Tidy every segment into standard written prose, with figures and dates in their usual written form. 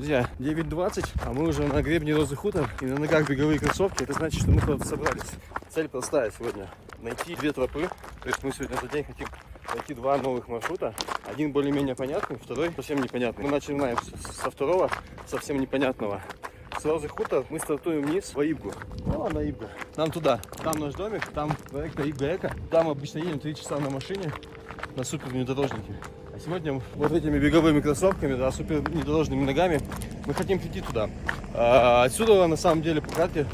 друзья, 9:20, а мы уже на гребне Розы Хутор и на ногах беговые кроссовки. Это значит, что мы куда-то собрались. Цель простая сегодня. Найти 2 тропы. То есть мы сегодня за день хотим найти 2 новых маршрута. Один более-менее понятный, второй совсем непонятный. Мы начинаем со второго, совсем непонятного. С Розы Хутор мы стартуем вниз в Ибгу. Ну ладно, Ибга. Нам туда. Там наш домик, там проект Ибга Эко. Там обычно едем 3 часа на машине на супер внедорожнике. А сегодня вот этими беговыми кроссовками, да, супер внедорожными ногами мы хотим прийти туда. Отсюда на самом деле по карте,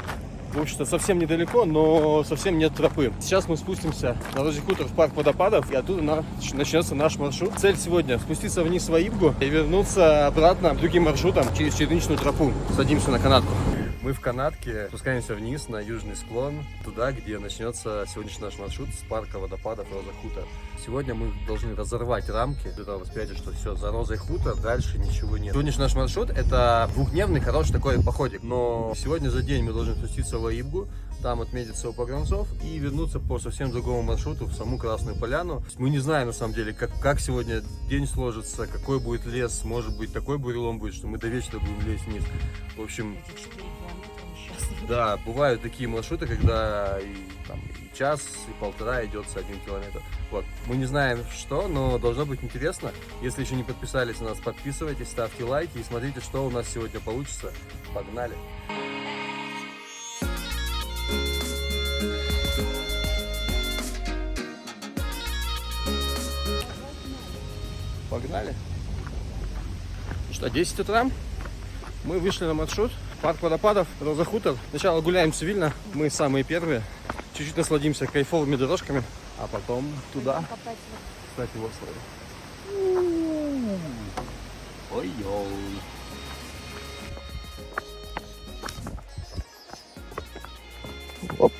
в общем-то, совсем недалеко, но совсем нет тропы. Сейчас мы спустимся на Розе Хутор в парк водопадов, и оттуда начнется наш маршрут. Цель сегодня спуститься вниз в Ибгу и вернуться обратно другим маршрутом через черничную тропу. Садимся на канатку. Мы в канатке спускаемся вниз на южный склон, туда, где начнется сегодняшний наш маршрут с парка водопадов Роза Хутор. Сегодня мы должны разорвать рамки для того восприятия, что все, за Розой Хутор дальше ничего нет. Сегодняшний наш маршрут — это двухдневный хороший такой походик, но сегодня за день мы должны спуститься в Ибгу, там отметить село Погранцов и вернуться по совсем другому маршруту в саму Красную Поляну. Мы не знаем на самом деле, как сегодня день сложится, какой будет лес, может быть такой бурелом будет, что мы до вечера будем лезть вниз. В общем, да, бывают такие маршруты, когда и час, и полтора идется 1 километр. Вот. Мы не знаем что, но должно быть интересно. Если еще не подписались на нас, подписывайтесь, ставьте лайки и смотрите, что у нас сегодня получится. Погнали! Погнали! Что, 10 утра? Мы вышли на маршрут. Парк водопадов, Роза Хутор. Сначала гуляем цивильно, мы самые первые. Чуть-чуть насладимся кайфовыми дорожками, а потом туда. Кстати, вот смотри. Ой-ой. Оп.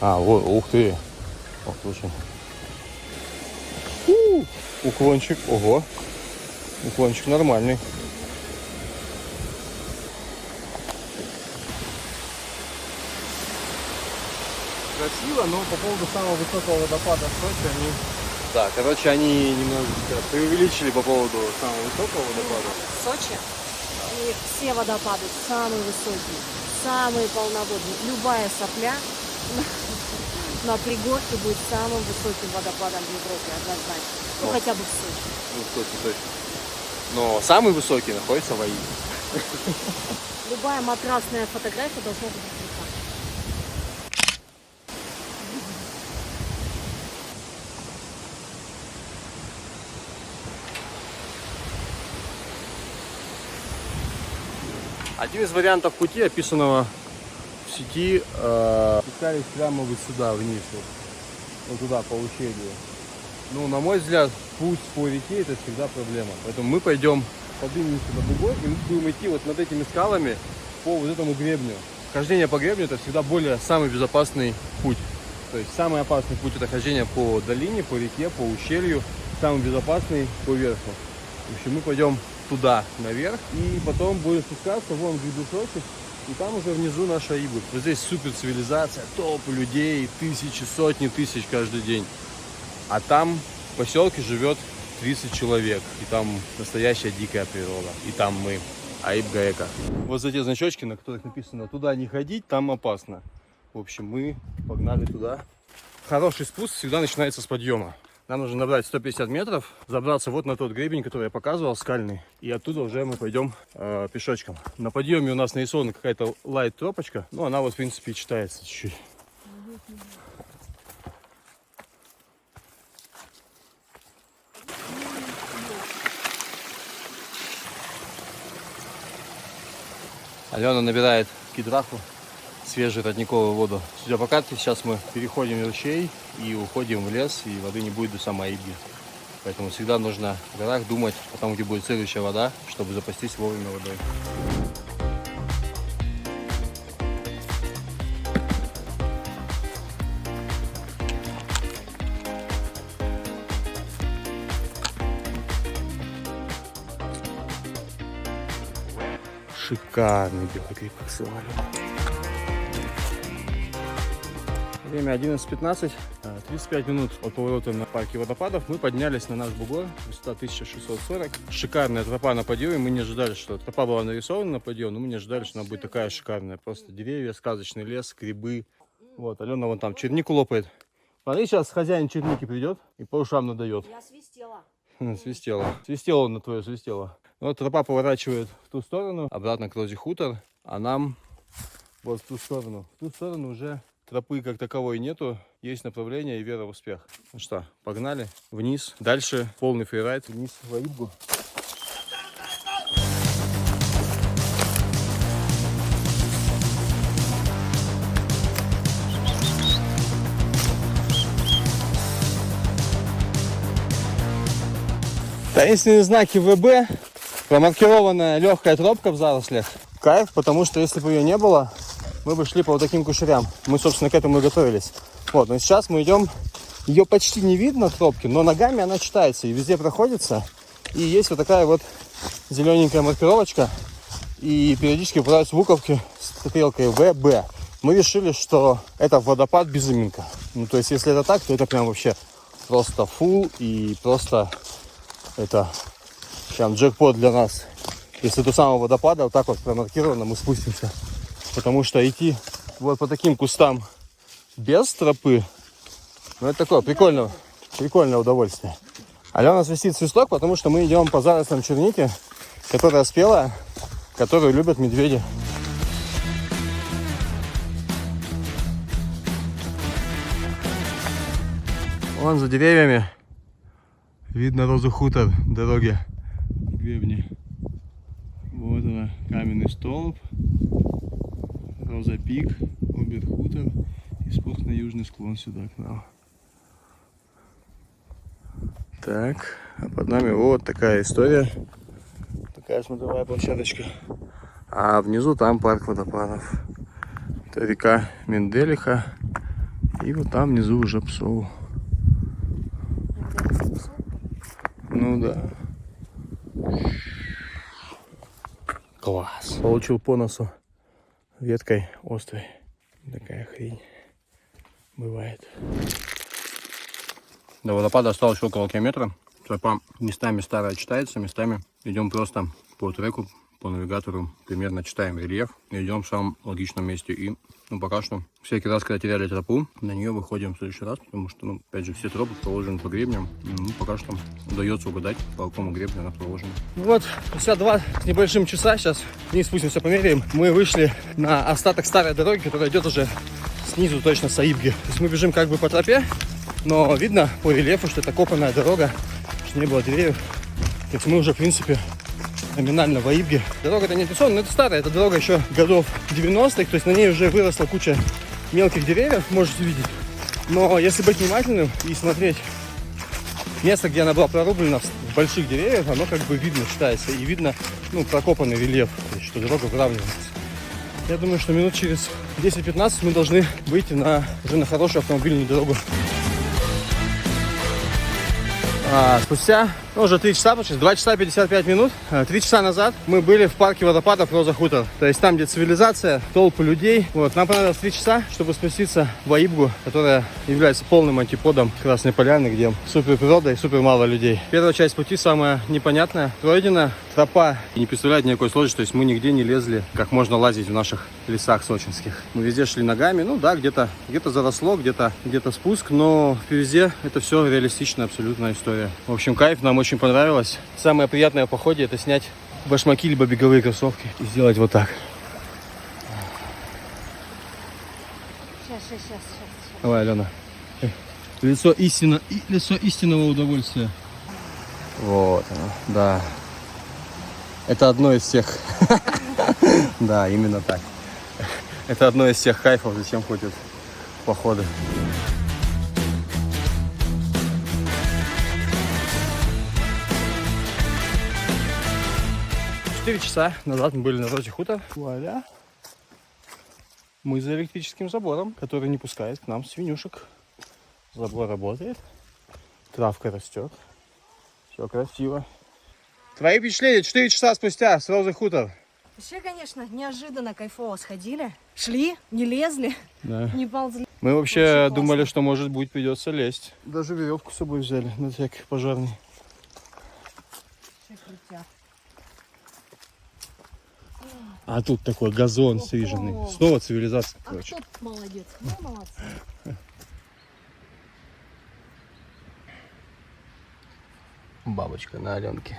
Вот, ух ты. Ох, слушай. Уклончик, ого, уклончик нормальный. Красиво, но по поводу самого высокого водопада в Сочи они... Да, короче, они немножечко преувеличили по поводу самого высокого водопада. В Сочи и все водопады самые высокие, самые полноводные. Любая сопля на пригорке будет самым высоким водопадом в Европе, однозначно. Ну, хотя бы в Сочи. Ну, в Сочи точно. Но самый высокий находится в Аиде. Любая матрасная фотография должна быть прекрасна. Один из вариантов пути, описанного в сети, спускались прямо вот сюда, вниз, вот туда, по ущелью. Ну, на мой взгляд, путь по реке — это всегда проблема. Поэтому мы пойдем, поднимемся на бугор, и мы будем идти вот над этими скалами по вот этому гребню. Хождение по гребню — это всегда самый безопасный путь. То есть самый опасный путь — это хождение по долине, по реке, по ущелью. Самый безопасный — по верху. В общем, мы пойдем туда, наверх, и потом будем спускаться, вон гребешочек, и там уже внизу наша Ибга. Вот здесь супер цивилизация, толпы людей, тысячи, сотни тысяч каждый день. А там в поселке живет 30 человек, и там настоящая дикая природа, и там мы, Ибга Эко. Вот эти значочки, на которых написано «Туда не ходить, там опасно». В общем, мы погнали туда. Хороший спуск всегда начинается с подъема. Нам нужно набрать 150 метров, забраться вот на тот гребень, который я показывал, скальный. И оттуда уже мы пойдем пешочком. На подъеме у нас нарисована какая-то лайт-тропочка. Ну, она вот, в принципе, читается чуть-чуть. Алена набирает кидраху, свежую родниковую воду. Судя по карте, сейчас мы переходим ручей и уходим в лес, и воды не будет до самой Ибги. Поэтому всегда нужно в горах думать о том, где будет следующая вода, чтобы запастись вовремя водой. Шикарный белый гриб, как сказали. Время 11:15, 35 минут от поворота на парке водопадов. Мы поднялись на наш бугор, высота 1640. Шикарная тропа на подъеме. Мы не ожидали, что тропа была нарисована на подъем, но мы не ожидали, что она будет такая шикарная. Просто деревья, сказочный лес, грибы. Вот, Алена вон там чернику лопает. Смотри, сейчас хозяин черники придет и по ушам надает. Я свистела. Свистело. Свистело на твое, свистело. Вот тропа поворачивает в ту сторону, обратно к Розе Хутор, а нам вот в ту сторону. В ту сторону уже тропы как таковой нету, есть направление и вера в успех. Ну что, погнали вниз. Дальше полный фрирайд вниз в Аибгу. Таинственные знаки ВБ, промаркированная легкая тропка в зарослях. Кайф, потому что если бы ее не было, мы бы шли по вот таким кушерям. Мы, собственно, к этому и готовились. Вот, но сейчас мы идем, ее почти не видно тропки, но ногами она читается и везде проходится. И есть вот такая вот зелененькая маркировочка. И периодически попадаются буковки с стрелкой ВБ. Мы решили, что это водопад Безымянка. Ну, то есть, если это так, то это прям вообще просто фул и просто это прям джекпот для нас. Если до самого водопада вот так вот промаркировано, мы спустимся. Потому что идти вот по таким кустам без тропы, ну это такое прикольное удовольствие. Алена свистит свисток, потому что мы идем по зарослям черники, которая спелая, которую любят медведи. Вон за деревьями видно Розу Хутор, дороги к гребне. Вот она, каменный столб, Роза Пик, Обер Хутор и спуск на южный склон сюда к нам. Так, а под нами вот такая история. Такая смотровая площадочка. А внизу там парк водопадов. Это река Менделиха. И вот там внизу уже Псоу. Ну да. Класс. Получил по носу веткой острой. Такая хрень бывает. До водопада осталось около километра. Тропа местами старая читается, местами идем просто по треку, по навигатору. Примерно читаем рельеф и идем в самом логичном месте. И пока что всякий раз, когда теряли тропу, на нее выходим в следующий раз, потому что, опять же, все тропы проложены по гребням. Пока что удается угадать, по какому гребню она проложена. Вот, 52 с небольшим часа, сейчас вниз спустимся, померяем. Мы вышли на остаток старой дороги, которая идет уже снизу точно с Аибги. То есть мы бежим как бы по тропе, но видно по рельефу, что это копанная дорога, что не было деревьев. То есть мы уже, в принципе, номинально в Аибге. Дорога-то не традиционная, но это старая, это дорога еще годов 90-х, то есть на ней уже выросла куча мелких деревьев, можете видеть. Но если быть внимательным и смотреть место, где она была прорублена в больших деревьях, оно как бы видно, читается, и видно, прокопанный рельеф, то есть, что дорога выравнивается. Я думаю, что минут через 10-15 мы должны выйти уже на хорошую автомобильную дорогу. Спустя уже 3 часа, почти 2 часа 55 минут, 3 часа назад мы были в парке водопадов Роза Хутор. То есть там, где цивилизация, толпы людей. Вот, нам понадобилось 3 часа, чтобы спуститься в Аибгу, которая является полным антиподом Красной Поляны, где супер природа и супер мало людей. Первая часть пути самая непонятная, пройдена. Тропа не представляет никакой сложности, то есть мы нигде не лезли, как можно лазить в наших лесах сочинских. Мы везде шли ногами, где-то заросло, где-то спуск, но везде это все реалистичная абсолютная история. В общем, кайф, нам очень понравилось. Самое приятное в походе — это снять башмаки либо беговые кроссовки и сделать вот так. Сейчас. Давай, Алена. Лицо истинного удовольствия. Вот оно, да. Это одно из тех... Да, именно так. Это одно из тех кайфов, зачем ходят походы. 4 часа назад мы были на Розе Хутор. Вуаля. Мы за электрическим забором, который не пускает к нам свинюшек. Забор работает. Травка растет. Все красиво. Твои впечатления 4 часа спустя с Розы Хутор. Вообще, конечно, неожиданно кайфово сходили. Шли, не лезли, Да. не ползли. Мы вообще думали, что может быть придется лезть. Даже веревку с собой взяли на всякий пожарный. А тут такой газон стриженный. Снова цивилизация, короче. А кто молодец? Ну, молодцы. Бабочка на Аленке.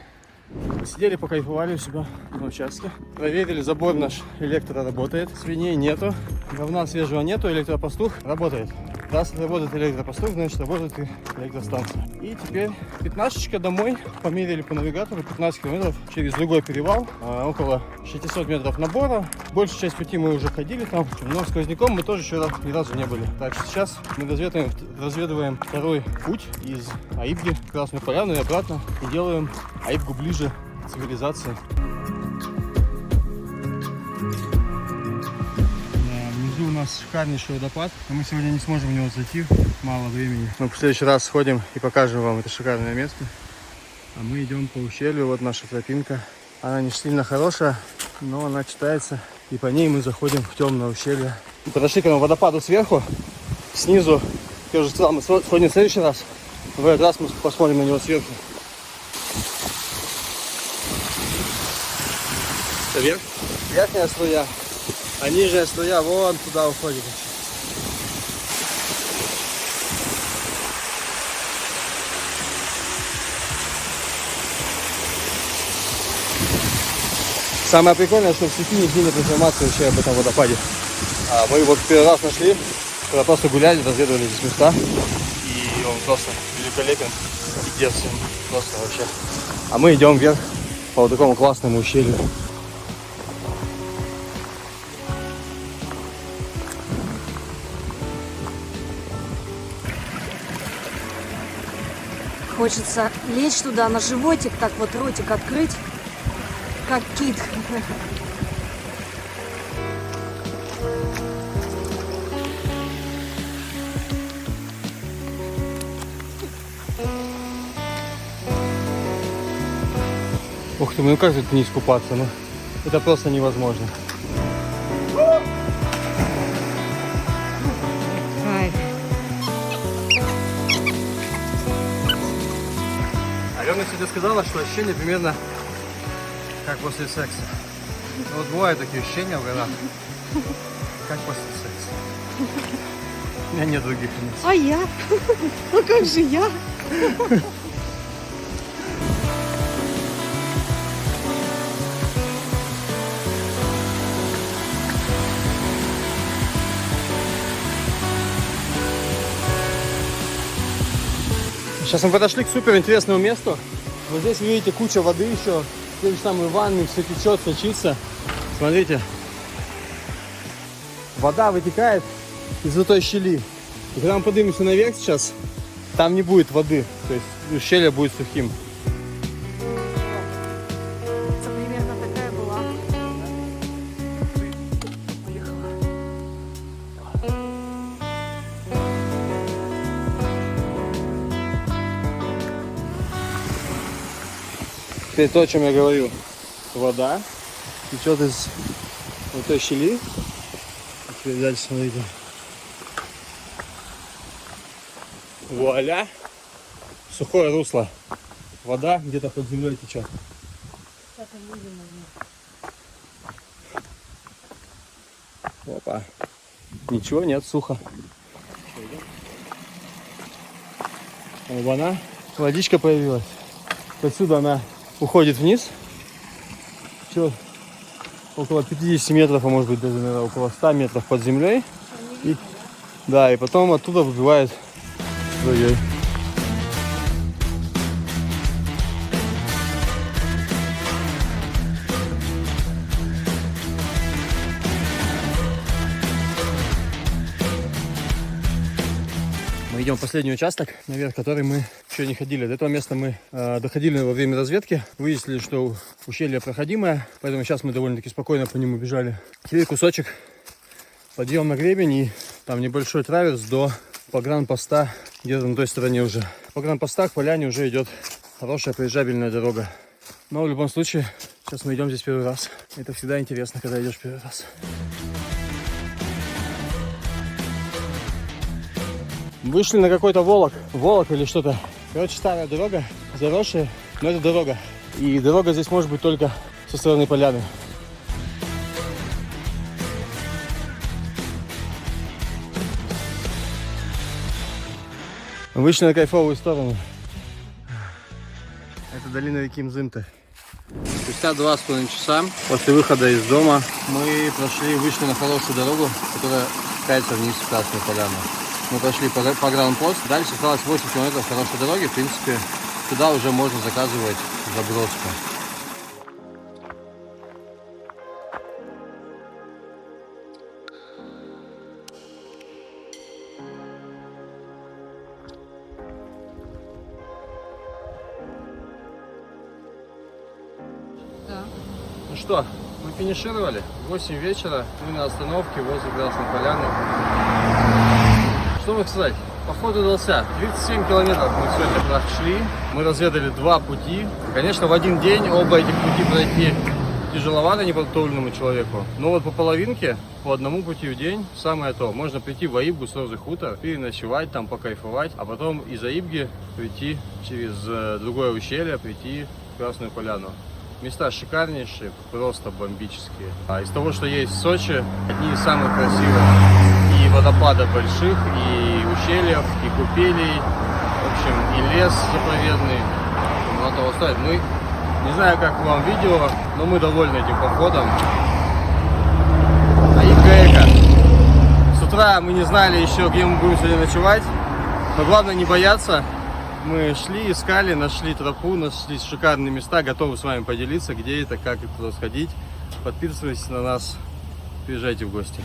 Сидели, покайфовали у себя на участке. Проверили, забор наш электро работает. Свиней нету, говна свежего нету, электропастух работает. Раз работает электропастух, значит работает и электростанция. И теперь 15 домой. Померили по навигатору 15 километров через другой перевал. Около 600 метров набора. Большую часть пути мы уже ходили там. Но сквозняком мы тоже еще ни разу не были. Так что сейчас мы разведываем второй путь из Аибги в Красную Поляну и обратно. И делаем Аибгу ближе к цивилизации. Внизу у нас шикарнейший водопад, но мы сегодня не сможем в него зайти, мало времени. Мы в следующий раз сходим и покажем вам это шикарное место. А мы идем по ущелью, вот наша тропинка. Она не сильно хорошая, но она читается, и по ней мы заходим в темное ущелье. Подошли к этому водопаду сверху, снизу, я уже сказал, мы сходим в следующий раз. В этот раз мы посмотрим на него сверху. Это верхняя струя, а нижняя струя вон туда уходит. Самое прикольное, что в сети нигде нет информации вообще об этом водопаде. Мы его первый раз нашли, когда просто гуляли, разведывали здесь места. И он просто великолепен и девственный, просто вообще. А мы идем вверх по вот такому классному ущелью. Хочется лечь туда на животик, так вот ротик открыть, как кит. Ух ты, ну как тут вниз купаться? Ну, это просто невозможно. Алена сегодня сказала, что ощущение примерно как после секса. Ну, вот бывают такие ощущения в горах, как после секса. У меня нет других эмоций. А я? А как же я? Сейчас мы подошли к супер интересному месту. Вот здесь вы видите куча воды еще. Те же самые ванны, все течет, сочится. Смотрите. Вода вытекает из той щели. И когда мы поднимемся наверх сейчас, там не будет воды. То есть ущелье будет сухим. Это примерно такая была. Теперь то, о чем я говорю. Вода течет из вот той щели. Теперь дальше смотрите. Вуаля! Сухое русло. Вода где-то под землей течет. Опа. Ничего нет, сухо. Оба-на. Водичка появилась. Отсюда она уходит вниз. Все, около 50 метров, а может быть даже, наверное, около 100 метров под землей. И, да, и потом оттуда выбивает струей. Мы идем в последний участок, наверх, который мы еще не ходили. До этого места мы доходили во время разведки. Выяснили, что ущелье проходимое, поэтому сейчас мы довольно-таки спокойно по нему бежали. Теперь кусочек, подъем на гребень и там небольшой траверс до погранпоста, где-то на той стороне уже. В погранпостах к поляне уже идет хорошая проезжабельная дорога. Но в любом случае, сейчас мы идем здесь первый раз. Это всегда интересно, когда идешь первый раз. Вышли на какой-то волок или что-то. Короче, старая дорога, заросшая, но это дорога. И дорога здесь может быть только со стороны поляны. Вышли на кайфовую сторону. Это долина реки Мзымты. Спустя 2,5 часа после выхода из дома мы вышли на хорошую дорогу, которая спускается вниз в Красную Поляну. Мы прошли погранпост, дальше осталось 8 километров хорошей дороги. В принципе, туда уже можно заказывать заброску. Ну что, мы финишировали. 8 вечера, мы на остановке возле Красной Поляны. Что могу сказать? Поход удался. 37 километров мы сегодня прошли. Мы разведали 2 пути. Конечно, в один день оба этих пути пройти тяжеловато неподготовленному человеку. Но вот по половинке, по одному пути в день, самое то. Можно прийти в Аибгу, Созый хутор, переночевать там, покайфовать, а потом из Аибги прийти через другое ущелье, прийти в Красную Поляну. Места шикарнейшие, просто бомбические. А из того, что есть в Сочи, одни из самых красивых и водопадов больших, и ущельев, и купелей, в общем, и лес заповедный. Оно того стоит. Мы, не знаю, как вам видео, но мы довольны этим походом. Аибга эко. С утра мы не знали еще, где мы будем сегодня ночевать, но главное не бояться. Мы шли, искали, нашли тропу, нашли шикарные места, готовы с вами поделиться, где это, как и куда сходить. Подписывайтесь на нас, приезжайте в гости.